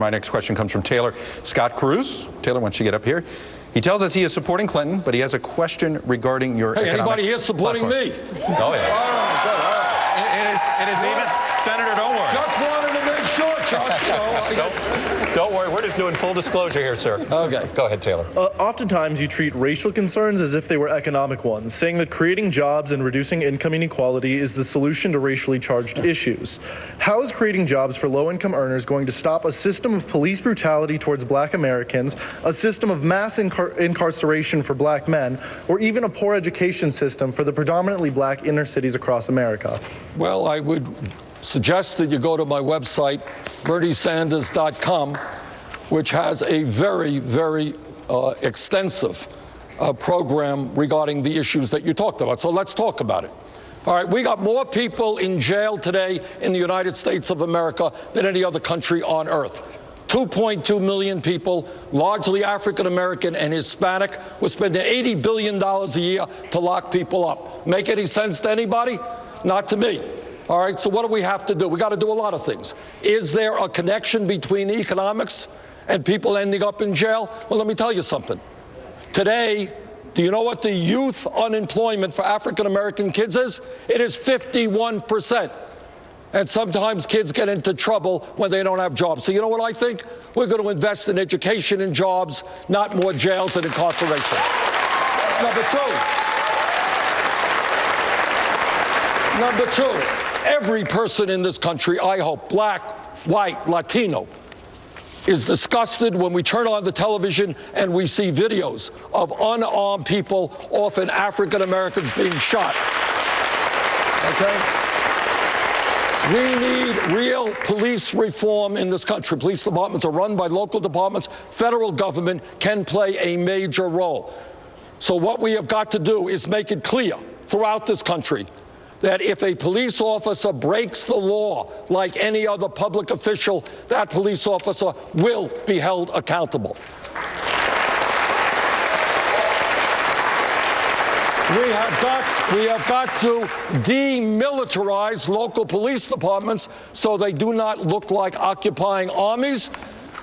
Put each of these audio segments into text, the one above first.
My next question comes from Taylor Scott Cruz. Taylor, why don't you get up here? He tells us he is supporting Clinton, but he has a question regarding your economic anybody here supporting platform. me? Oh, yeah. All right, good. All right. It is even. Senator, don't worry. Just wanted to make sure, Chuck. You know, don't worry. We're just doing full disclosure here, sir. Okay. Go ahead, Taylor. Oftentimes, you treat racial concerns as if they were economic ones, saying that creating jobs and reducing income inequality is the solution to racially charged issues. How is creating jobs for low-income earners going to stop a system of police brutality towards black Americans, a system of mass incarceration for black men, or even a poor education system for the predominantly black inner cities across America? Well, I would suggest that you go to my website, BernieSanders.com, which has a very, very extensive program regarding the issues that you talked about. So let's talk about it. All right, we got more people in jail today in the United States of America than any other country on earth. 2.2 million people, largely African American and Hispanic. We're spending $80 billion a year to lock people up. Make any sense to anybody? Not to me. All right, so what do we have to do? We got to do a lot of things. Is there a connection between economics and people ending up in jail? Well, let me tell you something. Today, do you know what the youth unemployment for African American kids is? It is 51%. And sometimes kids get into trouble when they don't have jobs. So you know what I think? We're going to invest in education and jobs, not more jails and incarceration. Number two, every person in this country, I hope, black, white, Latino, is disgusted when we turn on the television and we see videos of unarmed people, often African Americans, being shot. Okay? We need real police reform in this country. Police departments are run by local departments. Federal government can play a major role. So what we have got to do is make it clear throughout this country that if a police officer breaks the law like any other public official, that police officer will be held accountable. We have got to demilitarize local police departments so they do not look like occupying armies.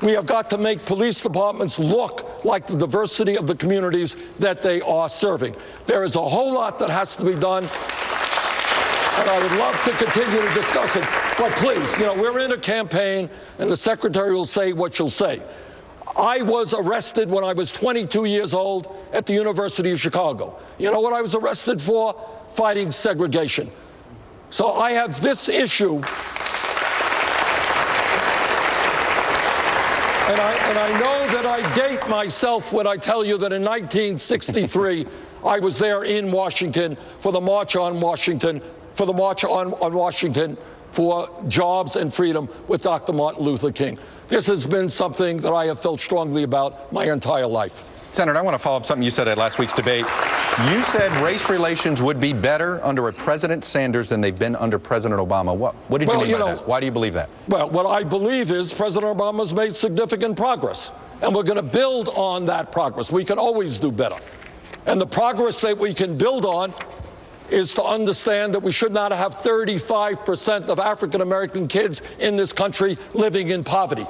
We have got to make police departments look like the diversity of the communities that they are serving. There is a whole lot that has to be done, and I would love to continue to discuss it. But please, we're in a campaign, and the secretary will say what she'll say. I was arrested when I was 22 years old at the University of Chicago. You know what I was arrested for? Fighting segregation. So I have this issue, and I know that I date myself when I tell you that in 1963, I was there in Washington for the March on Washington, for jobs and freedom with Dr. Martin Luther King. This has been something that I have felt strongly about my entire life. Senator, I want to follow up something you said at last week's debate. You said race relations would be better under a President Sanders than they've been under President Obama. What did you mean by that? Why do you believe that? Well, what I believe is President Obama's made significant progress, and we're going to build on that progress. We can always do better. And the progress that we can build on is to understand that we should not have 35% of African American kids in this country living in poverty.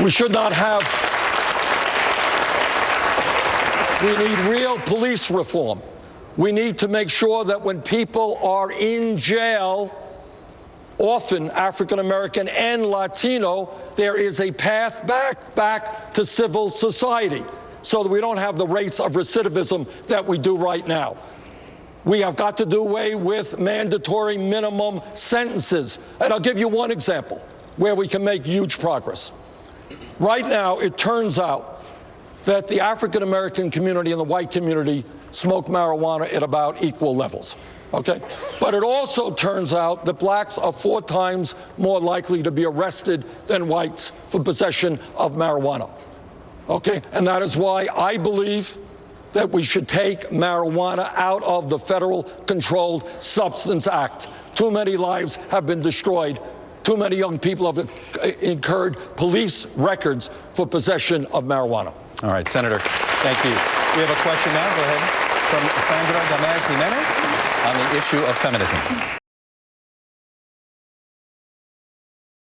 We should not have. We need real police reform. We need to make sure that when people are in jail, often African American and Latino, there is a path back to civil society so that we don't have the rates of recidivism that we do right now. We have got to do away with mandatory minimum sentences. And I'll give you one example where we can make huge progress. Right now, it turns out that the African American community and the white community smoke marijuana at about equal levels. Okay? But it also turns out that blacks are 4 times more likely to be arrested than whites for possession of marijuana. Okay? And that is why I believe that we should take marijuana out of the Federal Controlled Substance Act. Too many lives have been destroyed. Too many young people have incurred police records for possession of marijuana. All right, Senator, thank you. We have a question now, go ahead, from Sandra Gomez Jimenez on the issue of feminism.